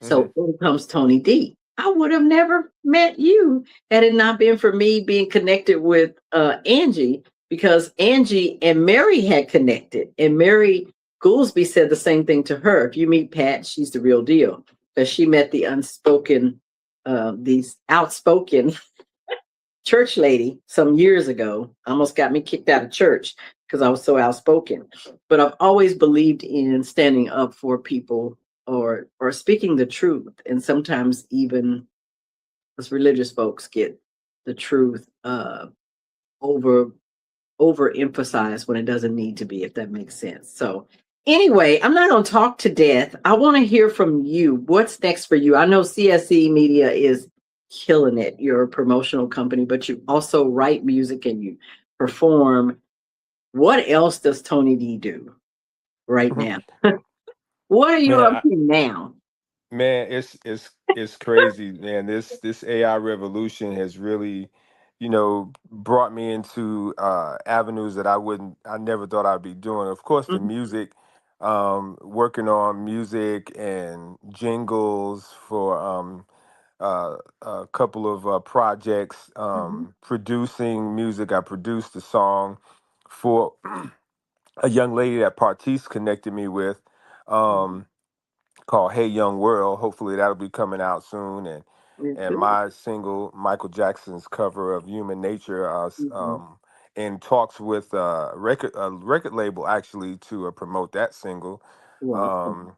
Hmm. So in comes Tony D. I would have never met you had it not been for me being connected with Angee, because Angee and Mary had connected. And Mary Goolsby said the same thing to her. If you meet Pat, she's the real deal. Because she met the these outspoken church lady some years ago. Almost got me kicked out of church because I was so outspoken. But I've always believed in standing up for people, or speaking the truth. And sometimes even as religious folks get the truth over overemphasized when it doesn't need to be, if that makes sense. So anyway, I'm not going to talk to death. I want to hear from you. What's next for you? I know CSE Media is killing it. You're a promotional company, but you also write music and you perform. What else does Tony D do right now? What are you Man, up to now? Man, it's crazy, man. This AI revolution has really, brought me into avenues that I never thought I'd be doing. Of course, the Mhm. music, working on music and jingles for a couple of projects, producing music. I produced a song for a young lady that Partis connected me with, um, called "Hey Young World." Hopefully, that'll be coming out soon. And Good. my single, Michael Jackson's cover of "Human Nature," Mm-hmm. in talks with a record label actually to promote that single. Wow. Um,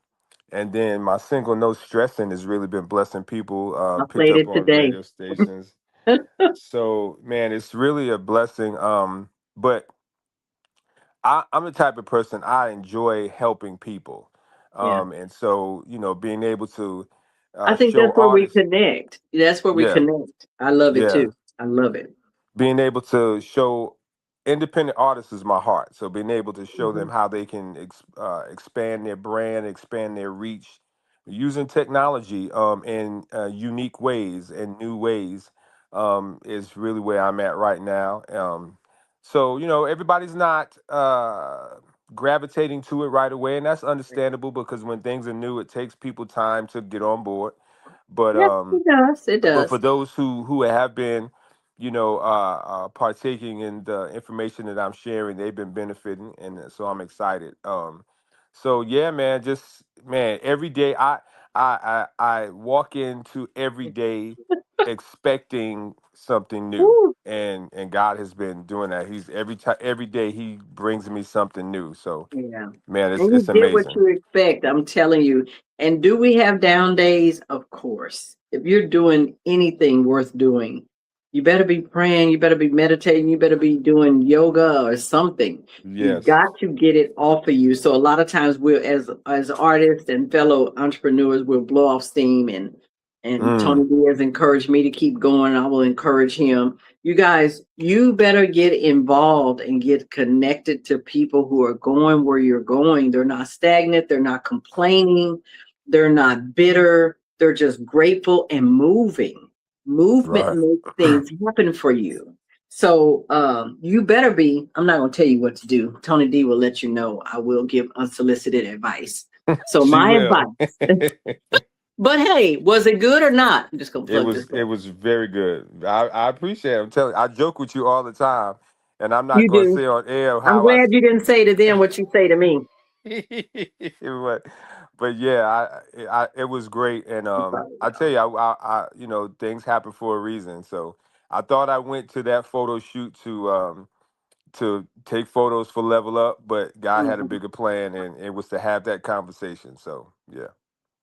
and then my single "No Stressing" has really been blessing people. I Picked played up it on today. radio stations. So man, it's really a blessing. But I'm the type of person, I enjoy helping people. Yeah. And so, being able to I think show that's where we artists, connect. That's where we yeah, connect. I love it yeah, too. I love it. being able to show independent artists is my heart. So being able to show Hmm. them how they can expand their brand, expand their reach, using technology in unique ways and new ways, is really where I'm at right now. So everybody's not gravitating to it right away, and that's understandable because when things are new, it takes people time to get on board. But Yes, it does. It for does. those who have been, partaking in the information that I'm sharing, they've been benefiting, and so I'm excited. So yeah, man, just man, every day I walk into every day expecting something new, Woo. and God has been doing that. He's every day He brings me something new. So Yeah. man, it's And you it's get what amazing. you expect. I'm telling you. And do we have down days? Of course. If you're doing anything worth doing, you better be praying, you better be meditating, you better be doing yoga or something. You Yes. got to get it off of you. So a lot of times we'll as artists and fellow entrepreneurs, we'll blow off steam and Mm, Tony D has encouraged me to keep going. I will encourage him. You guys, you better get involved and get connected to people who are going where you're going. They're not stagnant, they're not complaining, they're not bitter, they're just grateful and moving. Movement right. makes things happen for you. So you better be, I'm not gonna tell you what to do. Tony D will let you know. I will give unsolicited advice. So She my will. advice, but hey, was it good or not? I'm just gonna It plug was this it up. was very good. I appreciate it. I'm telling you, I joke with you all the time, and I'm not You going to do. say on air I'm how glad you didn't say to them what you say to me. but, but yeah, it was great, and I tell you, things happen for a reason. So I thought I went to that photo shoot to take photos for Level Up, but God had a Mhm. bigger plan, and it was to have that conversation. So yeah.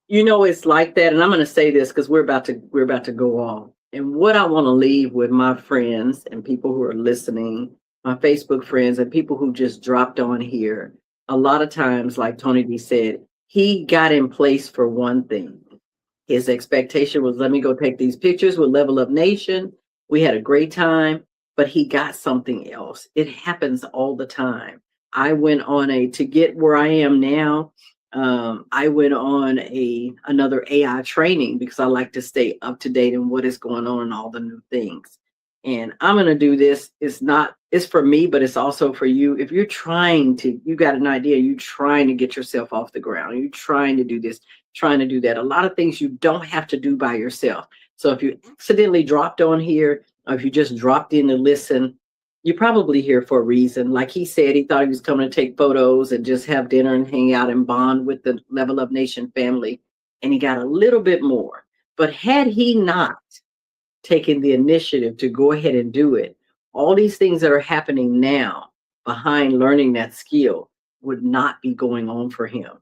You know, it's like that, and I'm going to say this because we're about to go on. And what I want to leave with my friends and people who are listening, my Facebook friends and people who just dropped on here. A lot of times, like Tony D said, he got in place for one thing. His expectation was, let me go take these pictures with Level Up Nation. We had a great time, but he got something else. It happens all the time. I went on to get where I am now. I went on another AI training because I like to stay up to date in what is going on and all the new things. And I'm going to do this. It's for me, but it's also for you. If you're you got an idea, you're trying to get yourself off the ground, you're trying to do this, trying to do that. A lot of things you don't have to do by yourself. So if you accidentally dropped on here, or if you just dropped in to listen, you're probably here for a reason. Like he said, he thought he was coming to take photos and just have dinner and hang out and bond with the Level Up Nation family. And he got a little bit more. But had he not taken the initiative to go ahead and do it, all these things that are happening now behind learning that skill would not be going on for him.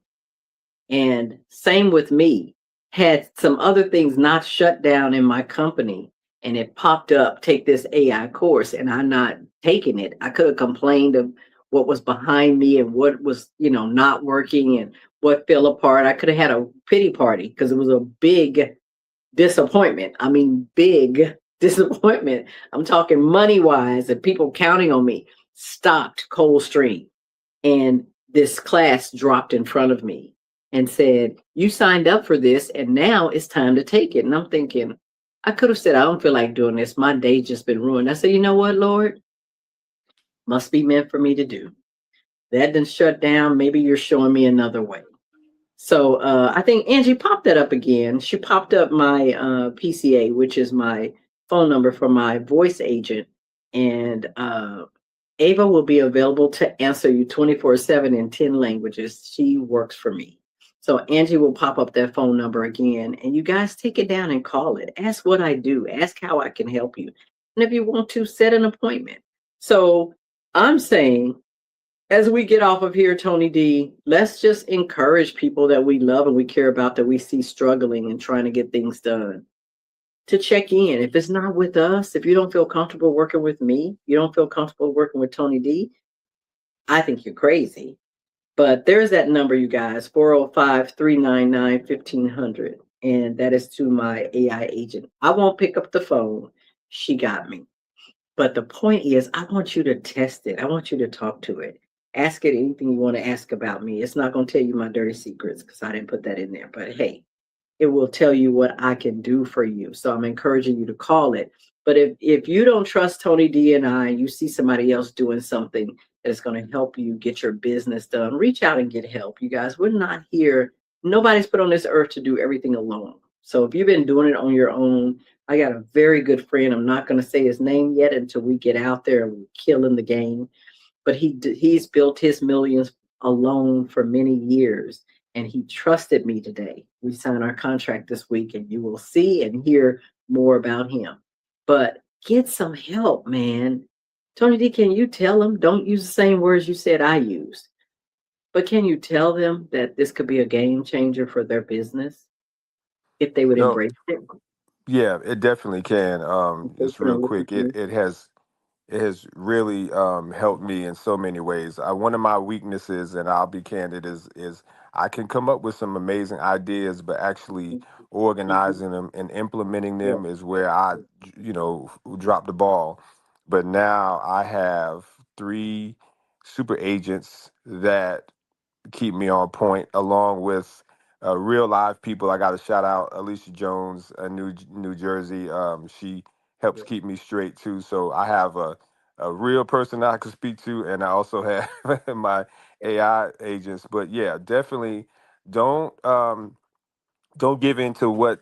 And same with me. Had some other things not shut down in my company and it popped up, take this AI course, and I'm not taking it. I could have complained of what was behind me and what was, not working and what fell apart. I could have had a pity party because it was a big disappointment. I mean, big disappointment. I'm talking money wise and people counting on me. Stopped cold stream. And this class dropped in front of me and said, you signed up for this and now it's time to take it. And I'm thinking, I could have said, I don't feel like doing this. My day's just been ruined. I said, you know what, Lord? Must be meant for me to do. That didn't shut down. Maybe you're showing me another way. So I think Angie popped that up again. She popped up my PCA, which is my phone number for my voice agent. And Ava will be available to answer you 24/7 in 10 languages. She works for me. So Angie will pop up that phone number again. And you guys take it down and call it. Ask what I do. Ask how I can help you. And if you want to, set an appointment. So I'm saying, as we get off of here, Tony D, let's just encourage people that we love and we care about, that we see struggling and trying to get things done, to check in. If it's not with us, if you don't feel comfortable working with me, you don't feel comfortable working with Tony D, I think you're crazy. But there's that number, you guys, 405-399-1500. And that is to my AI agent. I won't pick up the phone. She got me. But the point is, I want you to test it. I want you to talk to it. Ask it anything you want to ask about me. It's not going to tell you my dirty secrets because I didn't put that in there. But hey, it will tell you what I can do for you. So I'm encouraging you to call it. But if you don't trust Tony D and I, you see somebody else doing something that's going to help you get your business done, reach out and get help. You guys, we're not here. Nobody's put on this earth to do everything alone. So if you've been doing it on your own, I got a very good friend. I'm not going to say his name yet until we get out there and we're killing the game. But he's built his millions alone for many years. And he trusted me today. We signed our contract this week, and you will see and hear more about him. But get some help, man. Tony D, can you tell them? Don't use the same words you said I used. But can you tell them that this could be a game changer for their business if they would No, embrace it? yeah, it definitely can. Just real quick, Mhm. it has really helped me in so many ways. One of my weaknesses, and I'll be candid, is I can come up with some amazing ideas, but actually organizing them and implementing Yeah. them is where I, drop the ball. But now I have three super agents that keep me on point, along with real live people. I got to shout out Alicia Jones, New Jersey. She helps keep me straight too. So I have a real person that I can speak to, and I also have my AI agents. But yeah, definitely don't don't give in to what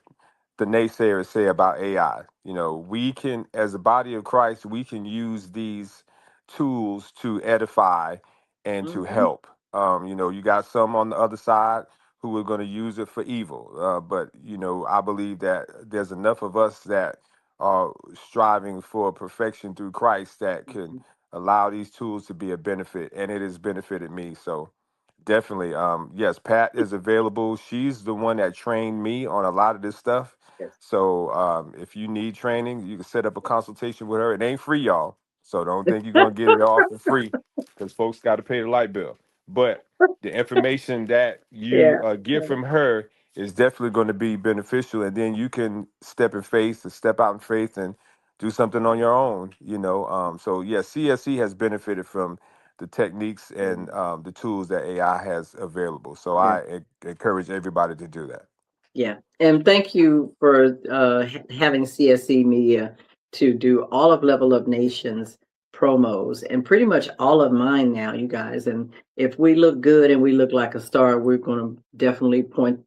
the naysayers say about AI. We can, as a body of Christ, we can use these tools to edify and to Mhm. help. You got some on the other side who are going to use it for evil. But I believe that there's enough of us that are striving for perfection through Christ that can allow these tools to be a benefit, and it has benefited me. So definitely. Yes, Pat is available. She's the one that trained me on a lot of this stuff. Yes. So if you need training, you can set up a consultation with her. It ain't free, y'all. So don't think you're gonna get it all for free, because folks got to pay the light bill. But the information that you Yeah. get from her is definitely going to be beneficial, and then you can step out in faith, and do something on your own. So yeah, CSE has benefited from the techniques and the tools that AI has available. So Yeah. I encourage everybody to do that. Yeah. And thank you for having CSE Media to do all of Level Up Nation's promos and pretty much all of mine now, you guys. And if we look good and we look like a star, we're going to definitely point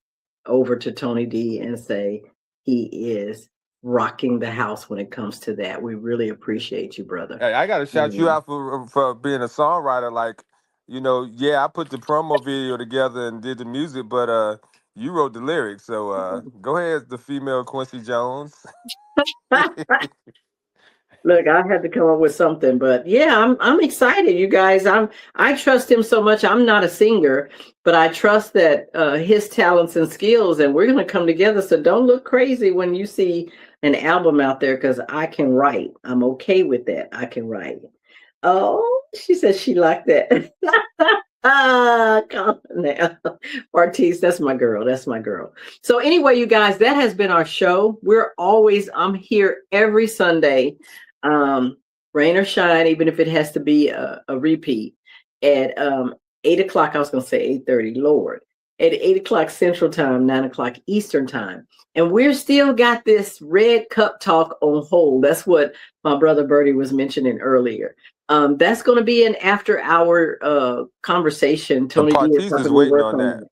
over to Tony D and say he is rocking the house when it comes to that. We really appreciate you, brother. Hey, I got to shout you Mm. out for being a songwriter. Like, yeah, I put the promo video together and did the music, but you wrote the lyrics. So go ahead, the female Quincy Jones. Look, I had to come up with something, but yeah, I'm excited, you guys. I trust him so much. I'm not a singer, but I trust that his talents and skills, and we're gonna come together. So don't look crazy when you see an album out there, because I can write. I'm okay with that. I can write. Oh, she says she liked that. Come on now. Ortiz, that's my girl. That's my girl. So anyway, you guys, that has been our show. I'm here every Sunday, rain or shine, even if it has to be a repeat at 8 o'clock. I was going to say 8:30, Lord. At 8 o'clock Central Time, 9 o'clock Eastern Time. And we're still got this red cup talk on hold. That's what my brother Bertie was mentioning earlier. That's going to be an after-hour conversation. And Tony D is Partis is helping me waiting work on on that. that.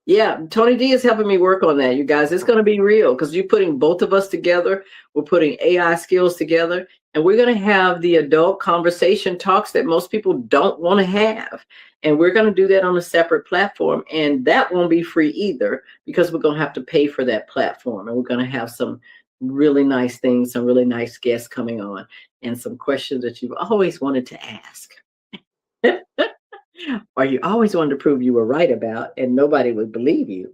Yeah, Tony D is helping me work on that, you guys. It's going to be real because you're putting both of us together. We're putting AI skills together, and we're going to have the adult conversation talks that most people don't want to have. And we're going to do that on a separate platform, and that won't be free either because we're going to have to pay for that platform. And we're going to have some really nice things, some really nice guests coming on, and some questions that you've always wanted to ask. Or you always wanted to prove you were right about and nobody would believe you.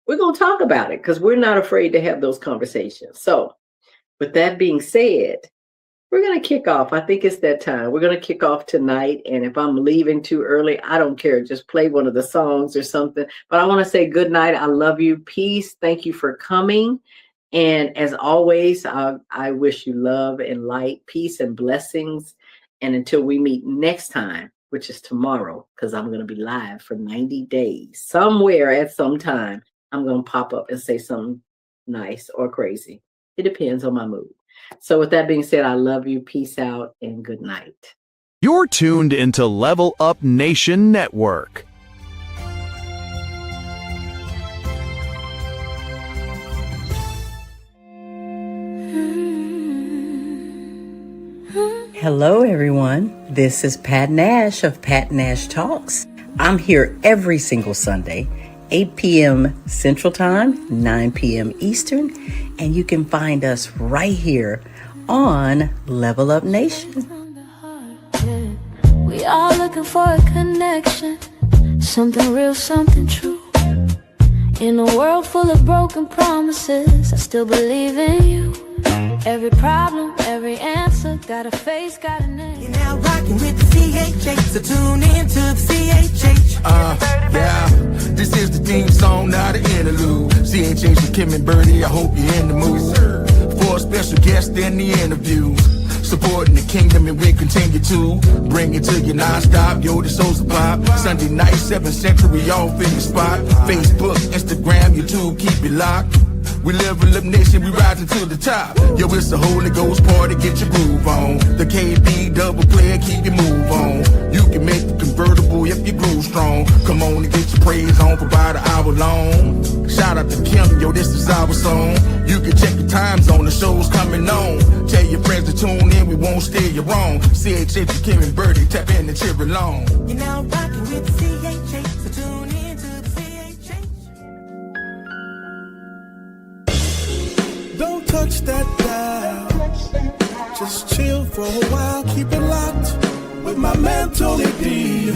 We're going to talk about it because we're not afraid to have those conversations. So with that being said, we're going to kick off. I think it's that time. We're going to kick off tonight. And if I'm leaving too early, I don't care. Just play one of the songs or something. But I want to say good night. I love you. Peace. Thank you for coming. And as always, I wish you love and light, peace and blessings. And until we meet next time, which is tomorrow, because I'm going to be live for 90 days. Somewhere at some time, I'm going to pop up and say something nice or crazy. It depends on my mood. So with that being said, I love you. Peace out and good night. You're tuned into Level Up Nation Network. Hello, everyone. This is Pat Nash of Pat Nash Talks. I'm here every single Sunday, 8 p.m. Central Time, 9 p.m. Eastern, and you can find us right here on Level Up Nation. We all looking for a connection, something real, something true. In a world full of broken promises, I still believe in you. Every problem, every answer, got a face, got a name. You're now rocking with the CHH, so tune in to the CHH. Yeah, this is the theme song, not an interlude. CHH with Kim and Birdie, I hope you're in the mood. For a special guest in the interviews. Supporting the kingdom and we continue to bring it to you non-stop. Yo, the Souls of Pop. Sunday night, 7th Century, off in the spot. Facebook, Instagram, YouTube, keep it locked. We live in Lip Nation, we rising to the top. Yo, it's the Holy Ghost party, get your groove on. The KB double player, keep your move on. You can make the convertible if you groove strong. Come on and get your praise on for about an hour long. Shout out to Kim, yo, this is our song. You can check the times on the show's coming on. Tell your friends to tune in, we won't steer you wrong. CHH with Kim and Birdie, tap in and cheer along. You're now rocking with the CHH, so tune in to the CHH. Don't touch that dial. Just chill for a while, keep it locked with my man Tony D.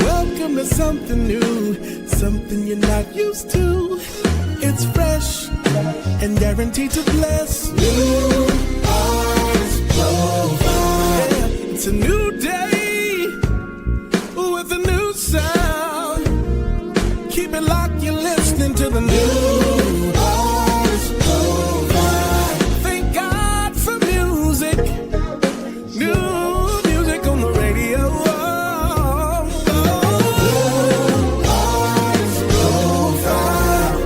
Welcome to something new, something you're not used to. It's fresh and guaranteed to bless. New artist profile. Yeah, it's a new day with a new sound. Keep it locked, you're listening to the new artist profile. Thank God for music, new music on the radio. Artist profile.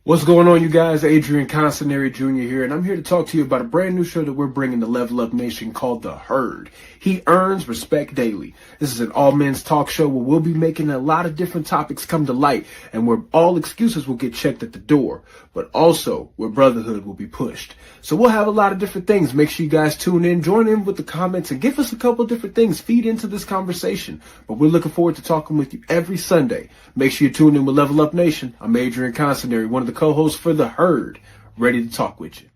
What's going on, you guys? Adrian Consinary Jr. here, and I'm here to talk to you about a brand new show that we're bringing to Level Up Nation called The Herd. He earns respect daily. This is an all-men's talk show where we'll be making a lot of different topics come to light and where all excuses will get checked at the door, but also where brotherhood will be pushed. So we'll have a lot of different things. Make sure you guys tune in, join in with the comments, and give us a couple different things. Feed into this conversation. But we're looking forward to talking with you every Sunday. Make sure you tune in with Level Up Nation. I'm Adrian Consinary, one of the co-hosts for The Herd, ready to talk with you.